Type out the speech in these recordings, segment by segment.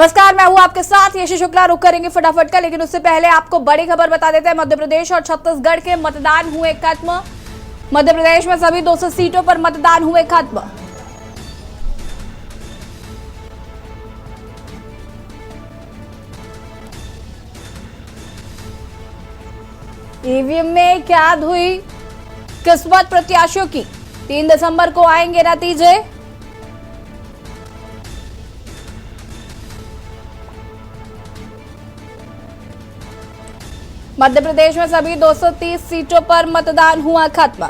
नमस्कार, मैं हूं आपके साथ यशी शुक्ला। रुक करेंगे फटाफट का, लेकिन उससे पहले आपको बड़ी खबर बता देते हैं। मध्य प्रदेश और छत्तीसगढ़ के मतदान हुए खत्म। मध्य प्रदेश में सभी 200 सीटों पर मतदान हुए खत्म। ईवीएम में क्या हुई किस्मत प्रत्याशियों की, 3 दिसंबर को आएंगे नतीजे। मध्य प्रदेश में सभी 230 सीटों पर मतदान हुआ खत्म।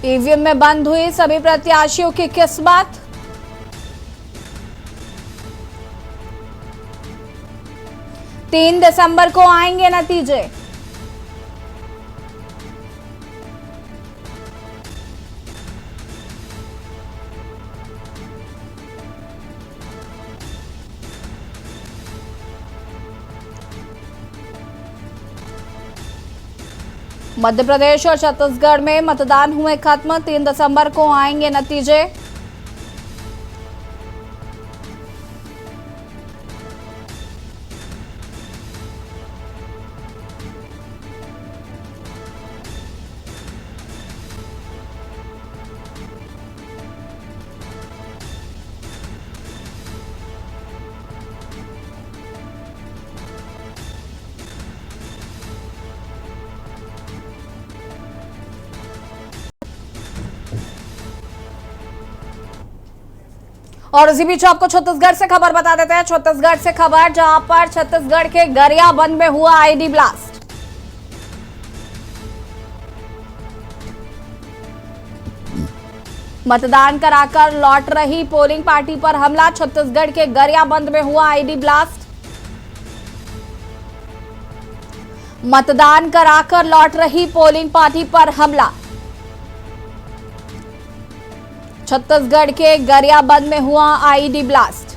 ईवीएम में बंद हुई सभी प्रत्याशियों की किस्मत। तीन दिसंबर को आएंगे नतीजे। मध्य प्रदेश और छत्तीसगढ़ में मतदान हुए खत्म। 3 दिसंबर को आएंगे नतीजे। और इसी बीच आपको छत्तीसगढ़ से खबर बता देते हैं। छत्तीसगढ़ से खबर, जहां पर छत्तीसगढ़ के गरियाबंद में हुआ आईडी ब्लास्ट। मतदान कराकर लौट रही पोलिंग पार्टी पर हमला। छत्तीसगढ़ के गरियाबंद में हुआ आईडी ब्लास्ट। मतदान कराकर लौट रही पोलिंग पार्टी पर हमला। छत्तीसगढ़ के गरियाबंद में हुआ आईडी ब्लास्ट।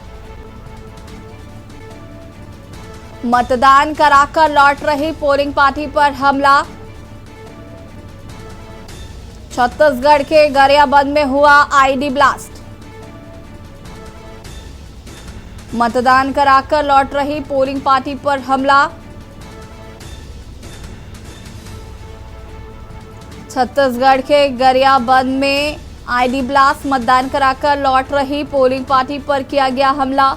मतदान कराकर लौट रही पोलिंग पार्टी पर हमला। छत्तीसगढ़ के गरियाबंद में हुआ आईडी ब्लास्ट। मतदान कराकर लौट रही पोलिंग पार्टी पर हमला। छत्तीसगढ़ के गरियाबंद में आईडी ब्लास्ट। मतदान कराकर लौट रही पोलिंग पार्टी पर किया गया हमला।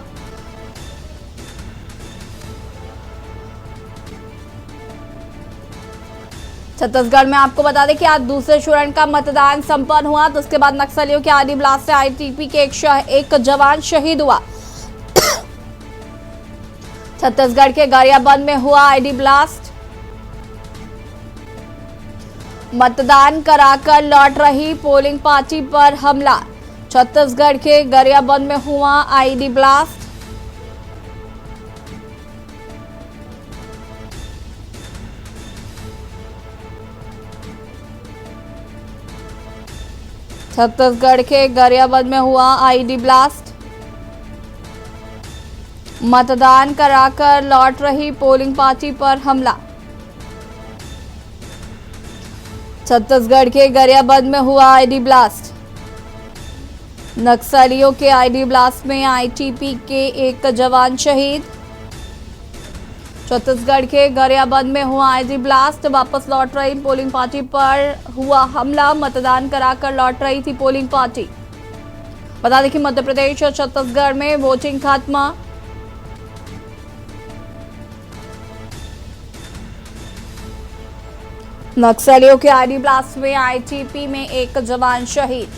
छत्तीसगढ़ में आपको बता दें कि आज दूसरे चरण का मतदान संपन्न हुआ, तो उसके बाद नक्सलियों के आईडी ब्लास्ट से आईटीबीपी के एक जवान शहीद हुआ। छत्तीसगढ़ के गरियाबंद में हुआ आईडी ब्लास्ट। मतदान कराकर लौट रही पोलिंग पार्टी पर हमला। छत्तीसगढ़ के गरियाबंद में हुआ आईडी ब्लास्ट। छत्तीसगढ़ के गरियाबंद में हुआ आईडी ब्लास्ट। मतदान कराकर लौट रही पोलिंग पार्टी पर हमला। छत्तीसगढ़ के गरियाबंद में हुआ आईडी ब्लास्ट। नक्सलियों के आईडी ब्लास्ट में आईटीबीपी के एक जवान शहीद। छत्तीसगढ़ के गरियाबंद में हुआ आईडी ब्लास्ट। वापस लौट रही पोलिंग पार्टी पर हुआ हमला। मतदान कराकर लौट रही थी पोलिंग पार्टी। बता दें कि मध्य प्रदेश और छत्तीसगढ़ में वोटिंग खत्म। नक्सलियों के आईडी ब्लास्ट में आईटीबीपी में एक जवान शहीद।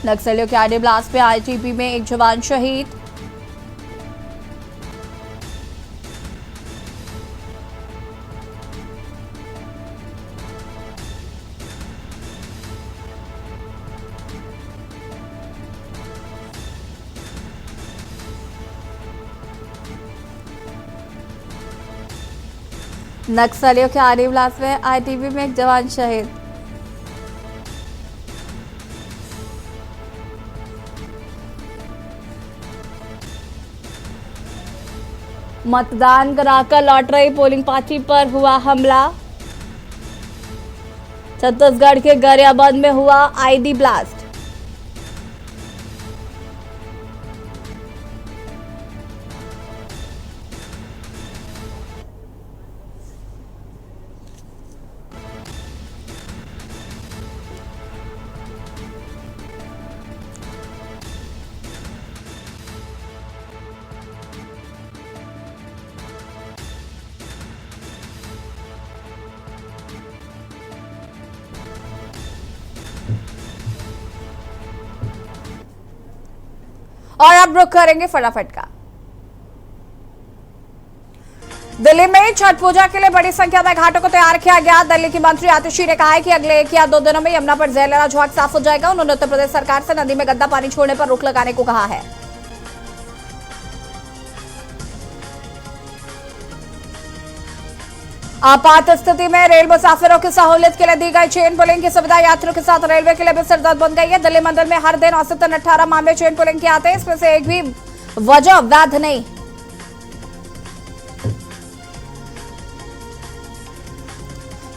नक्सलियों के आईडी ब्लास्ट में आईटीबीपी में एक जवान शहीद। नक्सलियों के आईडी ब्लास्ट में आईटीबीपी में एक जवान शहीद। मतदान कराकर लौट रही पोलिंग पार्टी पर हुआ हमला। छत्तीसगढ़ के गरियाबंद में हुआ आईडी ब्लास्ट। और अब रुख करेंगे फटाफट का। दिल्ली में छठ पूजा के लिए बड़ी संख्या में घाटों को तैयार किया गया। दिल्ली की मंत्री आतिशी ने कहा है कि अगले 1 या 2 दिनों में यमुना पर जयललिता घाट साफ हो जाएगा। उन्होंने उत्तर प्रदेश सरकार से नदी में गंदा पानी छोड़ने पर रोक लगाने को कहा है। आपात स्थिति में रेल मुसाफिरों की सहूलियत के लिए दी गई चेन पुलिंग की सुविधा यात्रियों के साथ रेलवे के लिए भी सिरदर्द बन गई है। दिल्ली मंडल में हर दिन औसतन 18 मामले चेन पुलिंग के आते हैं, इसमें से एक भी वजह वैध नहीं।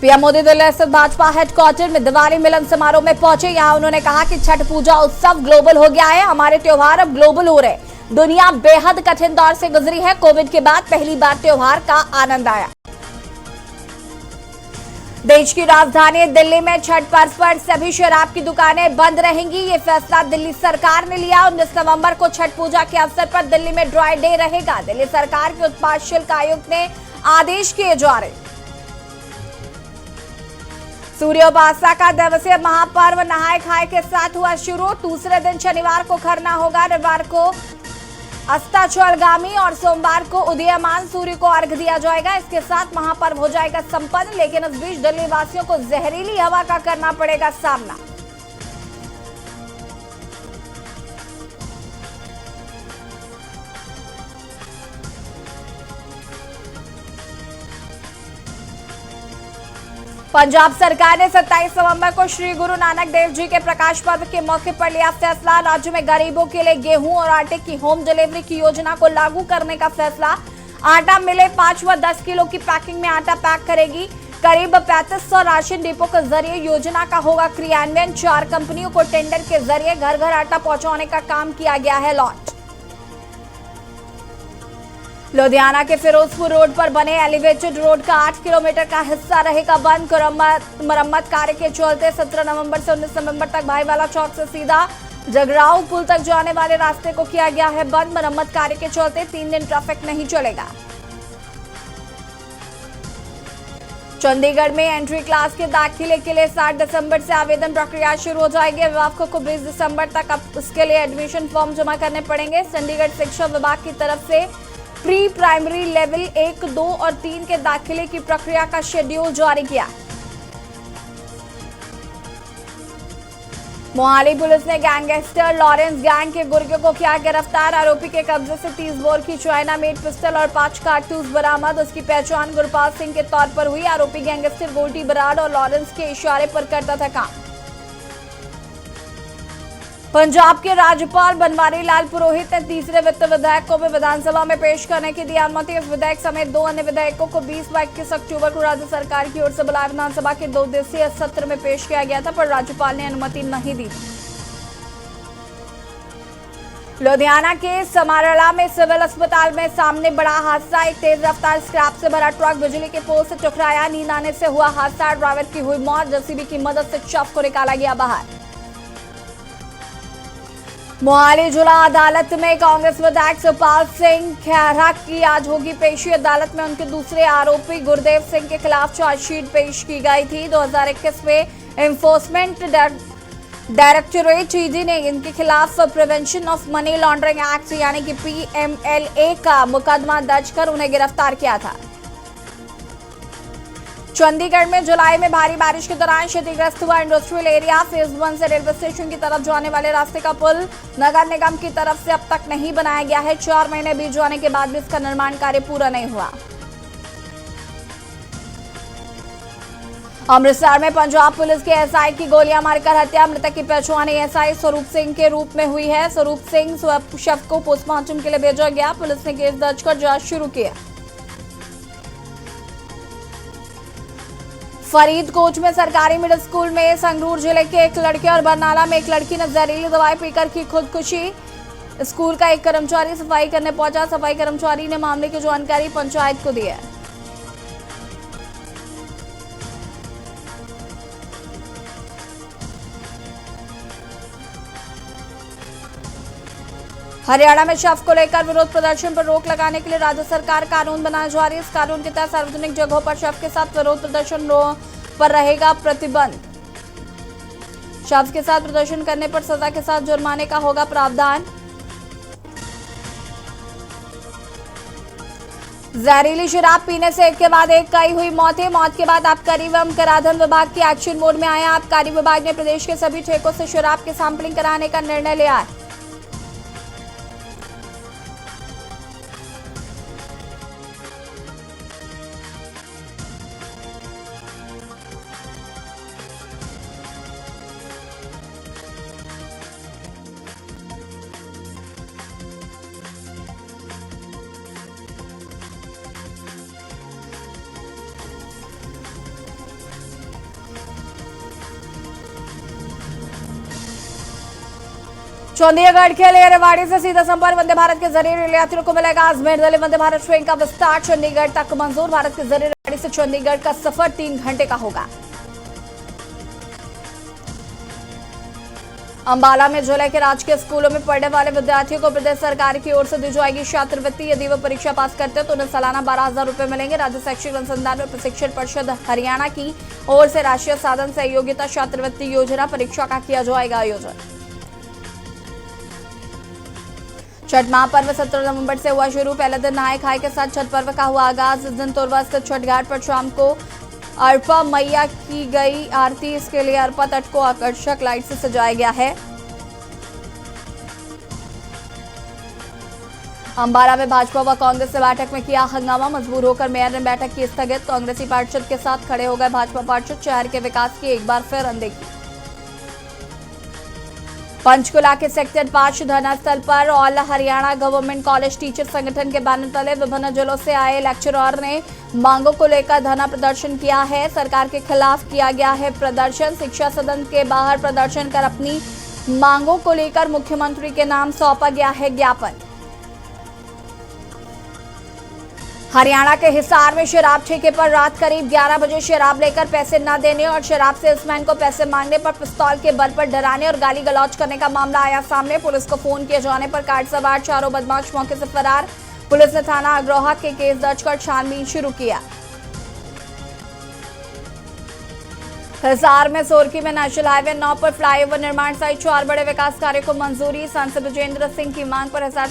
पीएम मोदी दिल्ली स्थित भाजपा हेडक्वार्टर में दिवाली मिलन समारोह में पहुंचे। यहां उन्होंने कहा कि छठ पूजा उत्सव ग्लोबल हो गया है, हमारे त्योहार अब ग्लोबल हो रहे। दुनिया बेहद कठिन दौर से गुजरी है, कोविड के बाद पहली बार त्योहार का आनंद आया। देश की राजधानी दिल्ली में छठ पर्व पर सभी शराब की दुकानें बंद रहेंगी। ये फैसला दिल्ली सरकार ने लिया। 19 नवंबर को छठ पूजा के अवसर पर दिल्ली में ड्राई डे रहेगा। दिल्ली सरकार के उत्पाद शुल्क आयुक्त ने आदेश किए जा रहे। सूर्योपासना का दिवसीय महापर्व नहाय खाए के साथ हुआ शुरू। दूसरे दिन शनिवार को खरना होगा, रविवार को अस्ताचलगामी और सोमवार को उदीयमान सूर्य को अर्घ दिया जाएगा। इसके साथ महापर्व हो जाएगा संपन्न। लेकिन इस बीच दिल्ली वासियों को जहरीली हवा का करना पड़ेगा सामना। पंजाब सरकार ने 27 नवंबर को श्री गुरु नानक देव जी के प्रकाश पर्व के मौके पर लिया फैसला। राज्य में गरीबों के लिए गेहूं और आटे की होम डिलीवरी की योजना को लागू करने का फैसला। आटा मिले 5 व 10 किलो की पैकिंग में आटा पैक करेगी। करीब 3500 राशन डिपो के जरिए योजना का होगा क्रियान्वयन। 4 कंपनियों को टेंडर के जरिए घर घर आटा पहुंचाने का काम किया गया है लॉन्च। लुधियाना के फिरोजपुर रोड पर बने एलिवेटेड रोड का 8 किलोमीटर का हिस्सा रहेगा बंद। मरम्मत कार्य के चलते 17 नवंबर से 19 नवंबर तक भाईवाला चौक से सीधा जगराऊ पुल तक जाने वाले रास्ते को किया गया है बंद। मरम्मत कार्य के चलते 3 दिन ट्रैफिक नहीं चलेगा। चंडीगढ़ में एंट्री क्लास के दाखिले के लिए 7 दिसंबर से आवेदन प्रक्रिया शुरू हो जाएगी। अभिभावकों को 20 दिसंबर तक अब इसके लिए एडमिशन फॉर्म जमा करने पड़ेंगे। चंडीगढ़ शिक्षा विभाग की तरफ से प्री प्राइमरी लेवल 1, 2 और 3 के दाखिले की प्रक्रिया का शेड्यूल जारी किया। मोहाली पुलिस ने गैंगस्टर लॉरेंस गैंग के गुर्गे को किया गिरफ्तार। आरोपी के कब्जे से 30 बोर की चाइना मेड पिस्टल और 5 कारतूस बरामद। उसकी पहचान गुरपाल सिंह के तौर पर हुई। आरोपी गैंगस्टर गोल्टी बराड़ और लॉरेंस के इशारे पर करता था काम। पंजाब के राज्यपाल बनवारी लाल पुरोहित ने तीसरे वित्त विधेयक को भी विधानसभा में पेश करने की दी अनुमति। इस विधेयक समेत 2 अन्य विधेयकों को 20 व 21 अक्टूबर को राज्य सरकार की ओर से बुलाए विधानसभा के 2 दिवसीय सत्र में पेश किया गया था, पर राज्यपाल ने अनुमति नहीं दी। लुधियाना के समारला में सिविल अस्पताल में सामने बड़ा हादसा। एक तेज रफ्तार स्क्रैप से भरा ट्रक बिजली के पोल से टकराया। नींद आने से हुआ हादसा। ड्राइवर की हुई मौत। जेसीबी की मदद से शव को निकाला गया बाहर। मोहाली जिला अदालत में कांग्रेस विधायक सुपाल सिंह खैरा की आज होगी पेशी। अदालत में उनके दूसरे आरोपी गुरदेव सिंह के खिलाफ चार्जशीट पेश की गई थी। 2021 में एनफोर्समेंट डायरेक्टोरेट ईडी ने इनके खिलाफ prevention of money laundering act यानी कि PMLA का मुकदमा दर्ज कर उन्हें गिरफ्तार किया था। चंडीगढ़ में जुलाई में भारी बारिश के दौरान क्षतिग्रस्त हुआ इंडस्ट्रियल एरिया। फेज 1 से रेलवे स्टेशन की तरफ जाने वाले रास्ते का पुल नगर निगम की तरफ से अब तक नहीं बनाया गया है। 4 महीने बीत जाने के बाद भी इसका निर्माण कार्य पूरा नहीं हुआ। अमृतसर में पंजाब पुलिस के एसआई की गोलियां मारकर हत्या। मृतक की पहचान एएसआई स्वरूप सिंह के रूप में हुई है। स्वरूप सिंह शव को पोस्टमार्टम के लिए भेजा गया। पुलिस ने केस दर्ज कर जांच शुरू किया। फरीदकोट में सरकारी मिडिल स्कूल में संगरूर जिले के एक लड़के और बरनाला में एक लड़की ने जहरीली दवाई पीकर की खुदकुशी। स्कूल का एक कर्मचारी सफाई करने पहुंचा। सफाई कर्मचारी ने मामले की जानकारी पंचायत को दी है। हरियाणा में शव को लेकर विरोध प्रदर्शन पर रोक लगाने के लिए राज्य सरकार कानून बनाने जा रही है। इस कानून के तहत सार्वजनिक जगहों पर शव के साथ विरोध प्रदर्शन पर रहेगा प्रतिबंध। शव के साथ प्रदर्शन करने पर सजा के साथ जुर्माने का होगा प्रावधान। जहरीली शराब पीने से एक के बाद एक कई हुई मौतें। मौत के बाद आबकारी एवं कराधान विभाग की एक्शन मोड में आया। आबकारी विभाग ने प्रदेश के सभी ठेकों से शराब की सैंपलिंग कराने का निर्णय लिया है। चंडीगढ़ के लिए रेवाड़ी से सीधा संपर्क वंदे भारत के जरिए रेल यात्रियों को मिलेगा। अजमेर दिल्ली वंदे भारत ट्रेन का विस्तार चंडीगढ़ तक मंजूर। भारत के जरिए रेवाड़ी से चंडीगढ़ का सफर 3 घंटे का होगा। अंबाला में जुलाई के राजकीय स्कूलों में पढ़ने वाले विद्यार्थियों को प्रदेश सरकार की ओर से दी जाएगी छात्रवृत्ति। यदि वह परीक्षा पास करते हैं तो उन्हें सालाना 12,000 रुपए मिलेंगे। राज्य शैक्षिक अनुसंधान और प्रशिक्षण परिषद हरियाणा की ओर से राष्ट्रीय साधन सहयोगिता छात्रवृत्ति योजना परीक्षा का किया जाएगा आयोजन। छठ महापर्व 17 नवंबर से हुआ शुरू। पहले दिन नहाय खाए के साथ छठ पर्व का हुआ आगाज। इस दिन तोरवा स्थित छठ घाट पर शाम को अरपा मैया की गई आरती। इसके लिए अरपा तट को आकर्षक लाइट से सजाया गया है। अंबाला में भाजपा व कांग्रेस ने बैठक में किया हंगामा। मजबूर होकर मेयर ने बैठक की स्थगित। कांग्रेसी पार्षद के साथ खड़े हो गए भाजपा पार्षद। शहर के विकास की एक बार फिर अनदेखी। पंचकुला के सेक्टर 5 धरना स्थल पर all Haryana government college teacher संगठन के बैनर तले विभिन्न जिलों से आए लेक्चरर ने मांगों को लेकर धरना प्रदर्शन किया है। सरकार के खिलाफ किया गया है प्रदर्शन। शिक्षा सदन के बाहर प्रदर्शन कर अपनी मांगों को लेकर मुख्यमंत्री के नाम सौंपा गया है ज्ञापन। हरियाणा के हिसार में शराब ठेके पर रात करीब 11 बजे शराब लेकर पैसे न देने और शराब सेल्समैन को पैसे मांगने पर पिस्तौल के बल पर डराने और गाली गलौज करने का मामला आया सामने। पुलिस को फोन किए जाने पर कार सवार चारों बदमाश मौके से फरार। पुलिस ने थाना अग्रोहा के केस दर्ज कर छानबीन शुरू किया। हिसार में सोरकी में नेशनल हाईवे 9 पर फ्लाईओवर निर्माण सहित 4 बड़े विकास कार्य को मंजूरी। सांसद विजेंद्र सिंह की मांग पर हिसार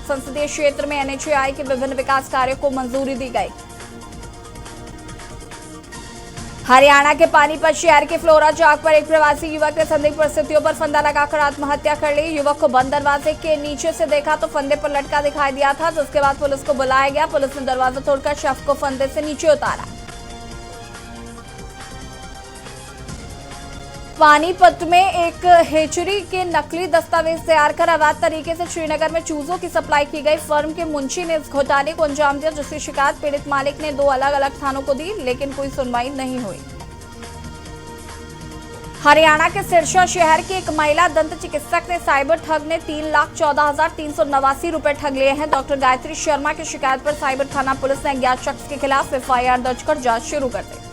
संसदीय क्षेत्र में एनएचएआई के विभिन्न विकास कार्यों को मंजूरी दी गई। हरियाणा के पानीपत शहर के फ्लोरा चौक पर एक प्रवासी युवक ने संदिग्ध परिस्थितियों पर फंदा लगाकर आत्महत्या कर ली। युवक को बंद दरवाजे के नीचे से देखा तो फंदे पर लटका दिखाई दिया था, जिसके बाद पुलिस को बुलाया गया। पुलिस ने दरवाजा तोड़कर शव को फंदे से नीचे उतारा। पानीपत में एक हेचरी के नकली दस्तावेज तैयार कर अवैध तरीके से श्रीनगर में चूजों की सप्लाई की गई। फर्म के मुंशी ने इस घोटाले को अंजाम दिया, जिसकी शिकायत पीड़ित मालिक ने 2 अलग-अलग थानों को दी, लेकिन कोई सुनवाई नहीं हुई। हरियाणा के सिरसा शहर की एक महिला दंत चिकित्सक ने साइबर ठग ने 3,14,389 रुपए ठग लिए हैं। डॉक्टर गायत्री शर्मा की शिकायत पर साइबर थाना पुलिस ने अज्ञात शख्स के खिलाफ एफआईआर दर्ज कर जांच शुरू कर दी।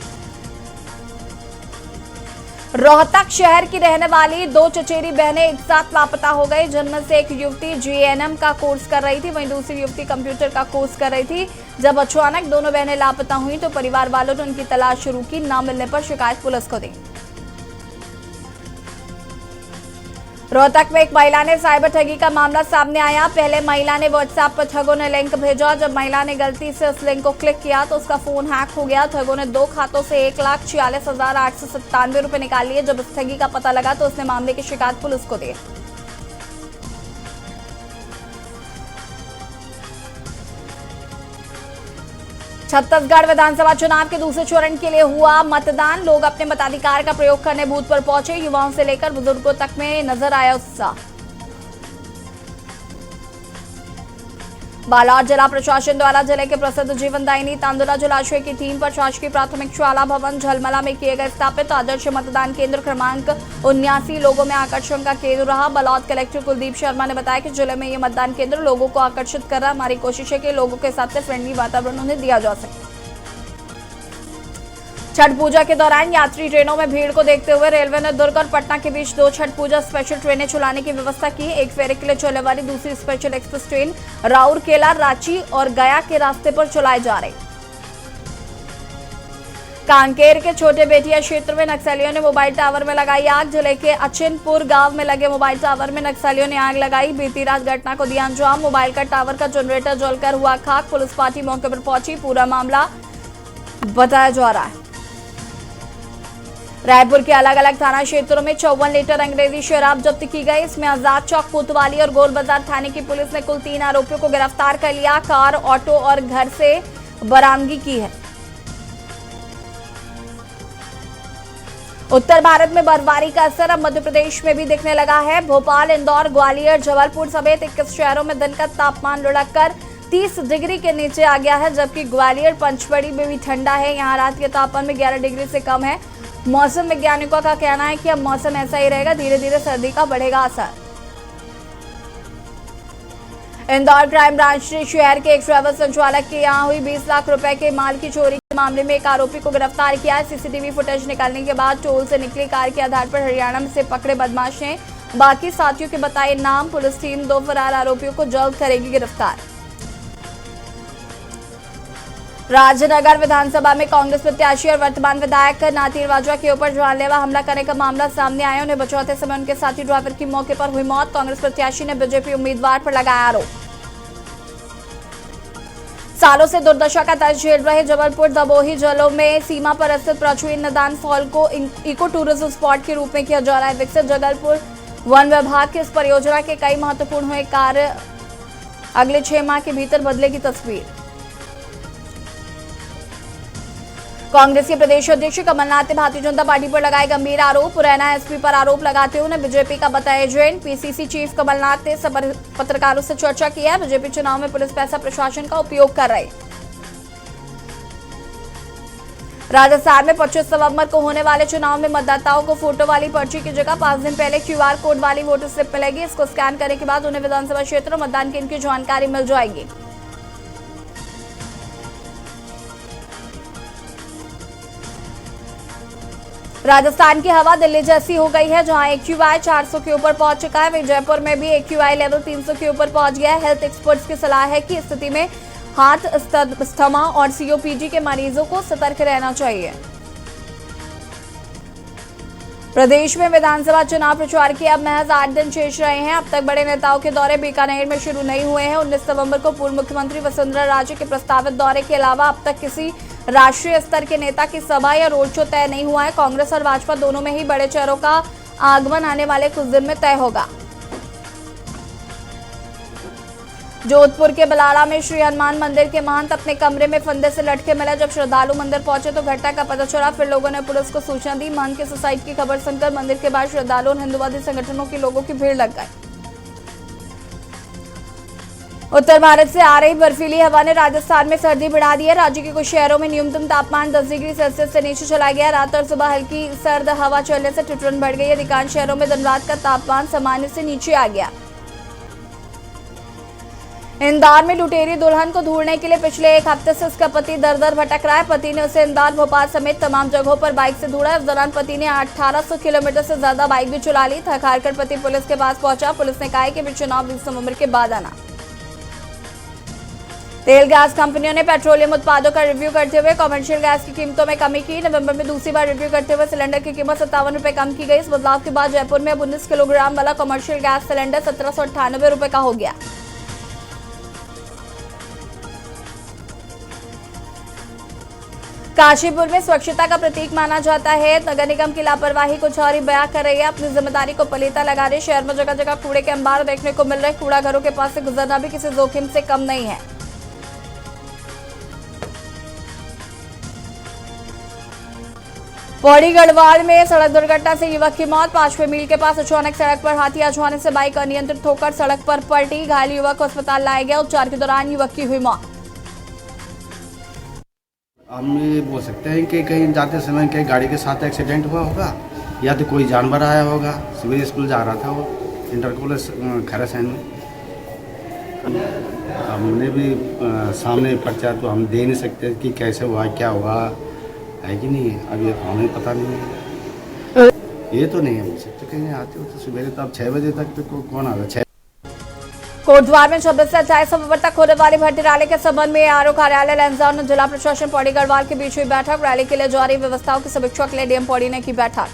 रोहतक शहर की रहने वाली 2 चचेरी बहनें एक साथ लापता हो गई, जिनमें से एक युवती जीएनएम का कोर्स कर रही थी, वहीं दूसरी युवती कंप्यूटर का कोर्स कर रही थी। जब अचानक दोनों बहनें लापता हुई तो परिवार वालों ने उनकी तलाश शुरू की। न मिलने पर शिकायत पुलिस को दी। रोहतक में एक महिला ने साइबर ठगी का मामला सामने आया। पहले महिला ने व्हाट्सएप पर ठगों ने लिंक भेजा। जब महिला ने गलती से उस लिंक को क्लिक किया तो उसका फोन हैक हो गया। ठगों ने 2 खातों से 1,46,897 रुपए निकाल लिए। जब इस ठगी का पता लगा तो उसने मामले की शिकायत पुलिस को दी। छत्तीसगढ़ विधानसभा चुनाव के दूसरे चरण के लिए हुआ मतदान। लोग अपने मताधिकार का प्रयोग करने बूथ पर पहुंचे। युवाओं से लेकर बुजुर्गों तक में नजर आया उत्साह। बालोद जिला प्रशासन द्वारा जिले के प्रसिद्ध जीवनदायिनी तांदुला जलाशय की थीम पर शासकीय प्राथमिक शाला भवन झलमला में किए गए स्थापित आदर्श मतदान केंद्र क्रमांक 79 लोगों में आकर्षण का केंद्र रहा। बालोद कलेक्टर कुलदीप शर्मा ने बताया कि जिले में ये मतदान केंद्र लोगों को आकर्षित कर रहा। हमारी कोशिश है कि लोगों के साथ फ्रेंडली वातावरण उन्हें दिया जा सके। छठ पूजा के दौरान यात्री ट्रेनों में भीड़ को देखते हुए रेलवे ने दुर्ग और पटना के बीच 2 छठ पूजा स्पेशल ट्रेनें चलाने की व्यवस्था की। एक फेरे के लिए चलने वाली दूसरी special express train Rourkela, Ranchi और गया के रास्ते पर चलाई जा रही। कांकेर के छोटे बेटिया क्षेत्र में नक्सलियों ने मोबाइल टावर में लगाई आग। जिले के अचिनपुर गांव में लगे मोबाइल टावर में नक्सलियों ने आग लगाई। बीती रात घटना को दिया अंजाम। मोबाइल का टावर का जनरेटर जलकर हुआ खाक। पुलिस पार्टी मौके पर पहुंची। पूरा मामला बताया जा रहा है। रायपुर के अलग अलग थाना क्षेत्रों में 54 लीटर अंग्रेजी शराब जब्त की गई। इसमें आजाद चौक, कोतवाली और गोल बाजार थाने की पुलिस ने कुल 3 आरोपियों को गिरफ्तार कर लिया। कार, ऑटो और घर से बरामदगी की है। उत्तर भारत में बर्फबारी का असर अब मध्य प्रदेश में भी दिखने लगा है। भोपाल, इंदौर, ग्वालियर, जबलपुर समेत 21 शहरों में दिन का तापमान लुढ़ककर 30 डिग्री के नीचे आ गया है, जबकि ग्वालियर, पंचमढ़ी में भी ठंडा है। यहाँ रात के तापमान में 11 डिग्री से कम है। मौसम वैज्ञानिकों का कहना है कि अब मौसम ऐसा ही रहेगा, धीरे धीरे सर्दी का बढ़ेगा असर। इंदौर क्राइम ब्रांच ने शहर के एक ट्रैवल संचालक के यहां हुई 20 लाख रुपए के माल की चोरी के मामले में एक आरोपी को गिरफ्तार किया है। सीसीटीवी फुटेज निकालने के बाद टोल से निकली कार के आधार पर हरियाणा में से पकड़े बदमाश ने बाकी साथियों के बताए नाम। पुलिस टीम 2 फरार आरोपियों को जल्द करेगी गिरफ्तार। राजनगर विधानसभा में कांग्रेस प्रत्याशी और वर्तमान विधायक नातीर वाजवा के ऊपर जानलेवा हमला करने का मामला सामने आया। उन्हें बचाते समय उनके साथी ड्राइवर की मौके पर हुई मौत। कांग्रेस प्रत्याशी ने बीजेपी उम्मीदवार पर लगाया आरोप। सालों से दुर्दशा का दर्द झेल रहे जबलपुर दबोही जिलों में सीमा पर स्थित प्राचीन नदान फॉल को इको टूरिज्म स्पॉट के रूप में किया जा रहा है विकसित। जबलपुर वन विभाग की इस परियोजना के कई महत्वपूर्ण हुए कार्य अगले 6 माह के भीतर बदलेगी तस्वीर। कांग्रेस के प्रदेश अध्यक्ष कमलनाथ ने भारतीय जनता पार्टी पर लगाए गंभीर आरोप। मुरैना एसपी पर आरोप लगाते हुए उन्हें बीजेपी का बताया एजेंट। पीसीसी चीफ कमलनाथ ने पत्रकारों से चर्चा की है। बीजेपी चुनाव में पुलिस पैसा प्रशासन का उपयोग कर रही। राजस्थान में 25 नवंबर को होने वाले चुनाव में मतदाताओं को फोटो वाली पर्ची की जगह 5 दिन पहले QR कोड वाली वोटर स्लिप मिलेगी। इसको स्कैन करने के बाद उन्हें विधानसभा क्षेत्र और मतदान केंद्र की जानकारी मिल जाएगी। राजस्थान की हवा दिल्ली जैसी हो गई है, जहां AQI 400 के ऊपर पहुंच चुका है। वहीं जयपुर में भी AQI लेवल 300 के ऊपर पहुंच गया है। हेल्थ एक्सपर्ट्स की सलाह है कि इस स्थिति में हार्ट, अस्थमा और COPD के मरीजों को सतर्क रहना चाहिए। प्रदेश में विधानसभा चुनाव प्रचार के अब महज 8 दिन शेष रहे हैं। अब तक बड़े नेताओं के दौरे बीकानेर में शुरू नहीं हुए हैं। 19 नवंबर को पूर्व मुख्यमंत्री वसुंधरा राजे के प्रस्तावित दौरे के अलावा अब तक किसी राष्ट्रीय स्तर के नेता की सभा या रोड शो तय नहीं हुआ है। कांग्रेस और भाजपा दोनों में ही बड़े चेहरों का आगमन आने वाले कुछ दिन में तय होगा। जोधपुर के बलाड़ा में श्री हनुमान मंदिर के महंत अपने कमरे में फंदे से लटके मिले। जब श्रद्धालु मंदिर पहुंचे तो घटना का पता चला। फिर लोगों ने पुलिस को सूचना दी। महंत के सुसाइड की खबर सुनकर मंदिर के बाहर श्रद्धालु और हिंदुवादी संगठनों के लोगों की भीड़ लग गई। उत्तर भारत से आ रही बर्फीली हवा ने राजस्थान में सर्दी बढ़ा दी है। राज्य के कुछ शहरों में न्यूनतम तापमान 10 डिग्री सेल्सियस से नीचे चला गया। रात और सुबह हल्की सर्द हवा चलने से ठिठुरन बढ़ गई। अधिकांश शहरों में दिन रात का तापमान सामान्य से नीचे आ गया। इंदौर में लुटेरी दुल्हन को ढूंढने के लिए पिछले 1 हफ्ते से उसका पति दर-दर भटक रहा है। पति ने उसे इंदौर, भोपाल समेत तमाम जगहों पर बाइक से ढूंढा। इस दौरान पति ने 1800 किलोमीटर से ज्यादा बाइक भी चला ली। थक हार कर पति पुलिस के पास पहुंचा। पुलिस ने कहा कि वे चुनाव 20 नवंबर के बाद आना। तेल गैस कंपनियों ने पेट्रोलियम उत्पादों का रिव्यू करते हुए कमर्शियल गैस की कीमतों में कमी की। नवंबर में दूसरी बार रिव्यू करते हुए सिलेंडर की कीमत 57 रुपए कम की गई। इस बदलाव के बाद जयपुर में अब 19 किलोग्राम वाला कमर्शियल गैस सिलेंडर 1798 रुपए का हो गया। काशीपुर में स्वच्छता का प्रतीक माना जाता है। नगर निगम की लापरवाही कुछ और ही बयां कर रही है। अपनी जिम्मेदारी को पलीता लगा रहे शहर में जगह जगह कूड़े के अंबार देखने को मिल रहे। कूड़ा घरों के पास से गुजरना भी किसी जोखिम से कम नहीं है। पौड़ी गढ़वाल में सड़क दुर्घटना से युवक की मौत। 5वें मील के पास अचानक सड़क पर हाथी आ जाने से बाइक अनियंत्रित होकर सड़क पर पलटी। घायल युवक को अस्पताल लाया गया। उपचार के दौरान युवक की हुई मौत। हम ये बोल सकते हैं कि कहीं जाते समय कहीं गाड़ी के साथ एक्सीडेंट हुआ होगा या तो कोई जानवर आया होगा। सिविल स्कूल जा रहा था वो, इंटर कॉलेज खैरा सैन में। हमने भी सामने पर्चा तो हम दे नहीं सकते कि कैसे हुआ क्या हुआ है कि नहीं है, अभी हमें पता नहीं है। ये तो नहीं है बोल सकते, कहीं आते हो तो सवेरे तो अब 6 बजे तक तो कौन आता 6। कोटद्वार में 26 से 28 नवंबर तक होने वाली भर्ती रैली के संबंध में आरओ कार्यालय लैंसडाउन और जिला प्रशासन पौड़ी गढ़वाल के बीच हुई बैठक। रैली के लिए जारी व्यवस्थाओं की समीक्षा के लिए डीएम पौड़ी ने की बैठक।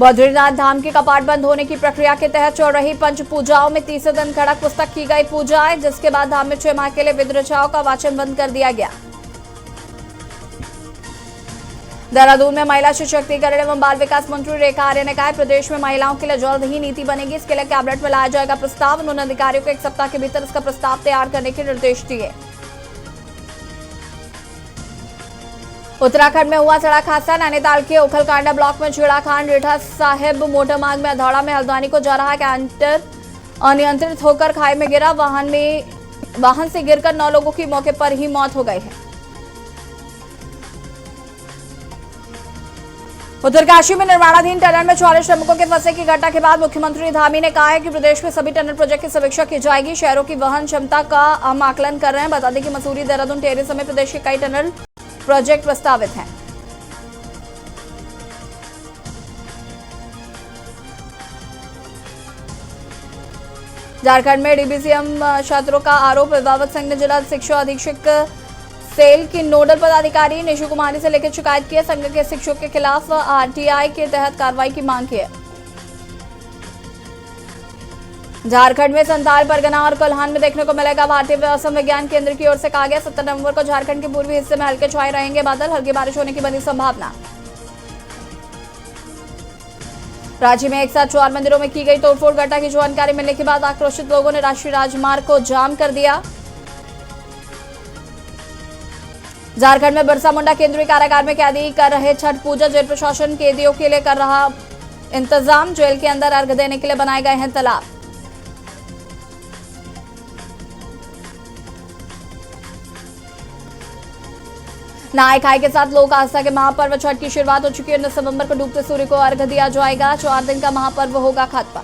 बद्रीनाथ धाम के कपाट बंद होने की प्रक्रिया के तहत चल रही पंच पूजाओं में तीसरे दिन खड़क पुस्तक की गई पूजाएं, जिसके बाद धाम में 6 माह के लिए विधि रचनाओं का वाचन बंद कर दिया गया। देहरादून में महिला सशक्तिकरण एवं बाल विकास मंत्री रेखा आर्य ने कहा, प्रदेश में महिलाओं के लिए जल्द ही नीति बनेगी। इसके लिए कैबिनेट में लाया जाएगा प्रस्ताव। उन्होंने अधिकारियों को 1 सप्ताह के भीतर इसका प्रस्ताव तैयार करने के निर्देश दिए। उत्तराखंड में हुआ सड़क हादसा। नैनीताल के ओखलकांडा ब्लॉक में छेड़ाखांड। रीठा साहिब मोटर मार्ग में अधौड़ा में हल्द्वानी को जा रहा कैंटर अनियंत्रित होकर खाई में गिरा। वाहन से गिरकर 9 लोगों की मौके पर ही मौत हो गई है। उत्तरकाशी में निर्माणाधीन टनल में 44 श्रमिकों के फंसे की घटना के बाद मुख्यमंत्री धामी ने कहा है कि प्रदेश में सभी टनल प्रोजेक्ट की समीक्षा की जाएगी। शहरों की वहन क्षमता का हम आकलन कर रहे हैं। बता दें कि मसूरी, देहरादून, टिहरी समेत प्रदेश के कई टनल प्रोजेक्ट प्रस्तावित हैं। झारखंड में डीबीसीएम छात्रों का आरोप। अभिभावक संघ ने जिला शिक्षा अधीक्षक सेल की नोडल पदाधिकारी निशु कुमारी से लेकर शिकायत की है। संघ के शिक्षकों के खिलाफ आरटीआई के तहत कार्रवाई की मांग की है। झारखंड में संथाल परगना और कोल्हान में देखने को मिलेगा भारतीय मौसम विज्ञान केंद्र की ओर से कहा गया 17 नवंबर को झारखंड के पूर्वी हिस्से में हल्के छाए रहेंगे बादल। हल्की बारिश होने की बनी संभावना। रांची में एक साथ 4 मंदिरों में की गई तोड़फोड़ घटना की जानकारी मिलने के बाद आक्रोशित लोगों ने राष्ट्रीय राजमार्ग को जाम कर दिया। झारखंड में बिरसा मुंडा केंद्रीय कारागार में कैदी कर रहे छठ पूजा। जेल प्रशासन कैदियों के लिए कर रहा इंतजाम। जेल के अंदर अर्घ देने के लिए बनाए गए हैं तालाब। नहाय खाए के साथ लोक आस्था के महापर्व छठ की शुरुआत हो चुकी है। 19 नवंबर को डूबते सूर्य को अर्घ दिया जाएगा। 4 दिन का महापर्व होगा खत्म।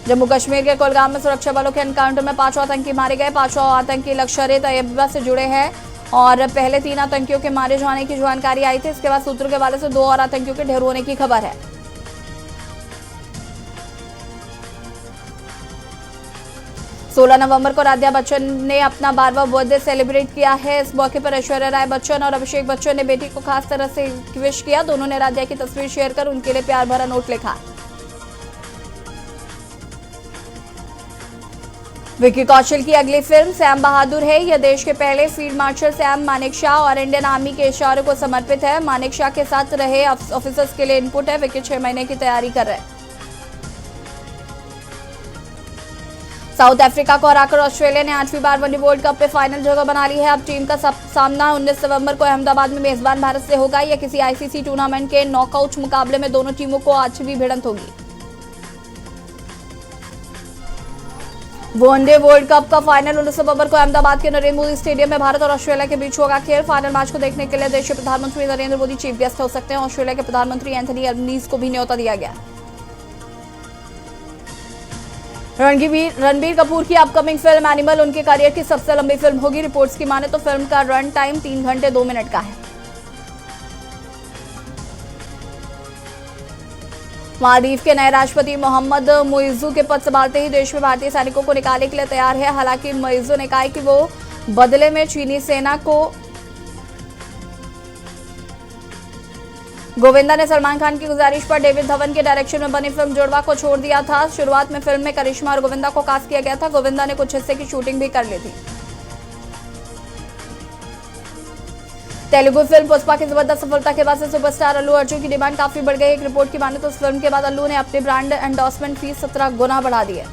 जम्मू कश्मीर के कुलगाम में सुरक्षा बलों के एनकाउंटर में 5 आतंकी मारे गए। 5 आतंकी लश्कर-ए-तैयबा से जुड़े हैं और पहले 3 आतंकियों के मारे जाने की जानकारी आई थी। इसके बाद सूत्रों के हवाले से 2 और आतंकियों के ढेर होने की खबर है। सोलह नवंबर को राध्या बच्चन ने अपना 12वां बर्थडे सेलिब्रेट किया है। इस मौके पर ऐश्वर्या राय बच्चन और अभिषेक बच्चन ने बेटी को खास तरह से विश किया। दोनों ने राध्या की तस्वीर शेयर कर उनके लिए प्यार भरा नोट लिखा। विक्की कौशल की अगली फिल्म सैम बहादुर है। यह देश के पहले फील्ड मार्शल सैम मानेकशॉ और इंडियन आर्मी के इशारों को समर्पित है। मानेकशॉ के साथ रहे ऑफिसर्स के लिए इनपुट है। विक्की 6 महीने की तैयारी कर रहे हैं। साउथ अफ्रीका को हराकर ऑस्ट्रेलिया ने 8वीं बार वनडे वर्ल्ड कप में फाइनल जगह बना ली है। अब टीम का सामना 19 नवंबर को अहमदाबाद में मेजबान भारत से होगा। यह किसी आईसीसी टूर्नामेंट के नॉकआउट मुकाबले में दोनों टीमों को 8वीं भिड़ंत होगी। वनडे वर्ल्ड कप का फाइनल 19 नवंबर को अहमदाबाद के नरेंद्र मोदी स्टेडियम में भारत और ऑस्ट्रेलिया के बीच होगा खेल। फाइनल मैच को देखने के लिए देश के प्रधानमंत्री नरेंद्र मोदी चीफ गेस्ट हो सकते हैं। ऑस्ट्रेलिया के प्रधानमंत्री एंथनी अल्बनीज को भी न्योता दिया गया। रणबीर कपूर की अपकमिंग फिल्म एनिमल उनके करियर की सबसे लंबी फिल्म होगी। रिपोर्ट्स की माने तो फिल्म का रन टाइम 3 घंटे 2 मिनट का है। मालदीव के नए राष्ट्रपति मोहम्मद मुइज्जू के पद संभालते ही देश में भारतीय सैनिकों को निकालने के लिए तैयार है। हालांकि मुइज्जू ने कहा है कि वो बदले में चीनी सेना को गोविंदा ने सलमान खान की गुजारिश पर डेविड धवन के डायरेक्शन में बनी फिल्म जुड़वा को छोड़ दिया था। शुरुआत में फिल्म में करिश्मा और गोविंदा को कास्ट किया गया था। गोविंदा ने कुछ हिस्से की शूटिंग भी कर ली थी। तेलुगु फिल्म पुष्पा की जबरदस्त सफलता के बाद से सुपरस्टार अल्लू अर्जुन की डिमांड काफी बढ़ गई। एक रिपोर्ट की माने तो इस फिल्म के बाद अल्लू ने अपने ब्रांड एंडोर्समेंट फीस 17 गुना बढ़ा दी है।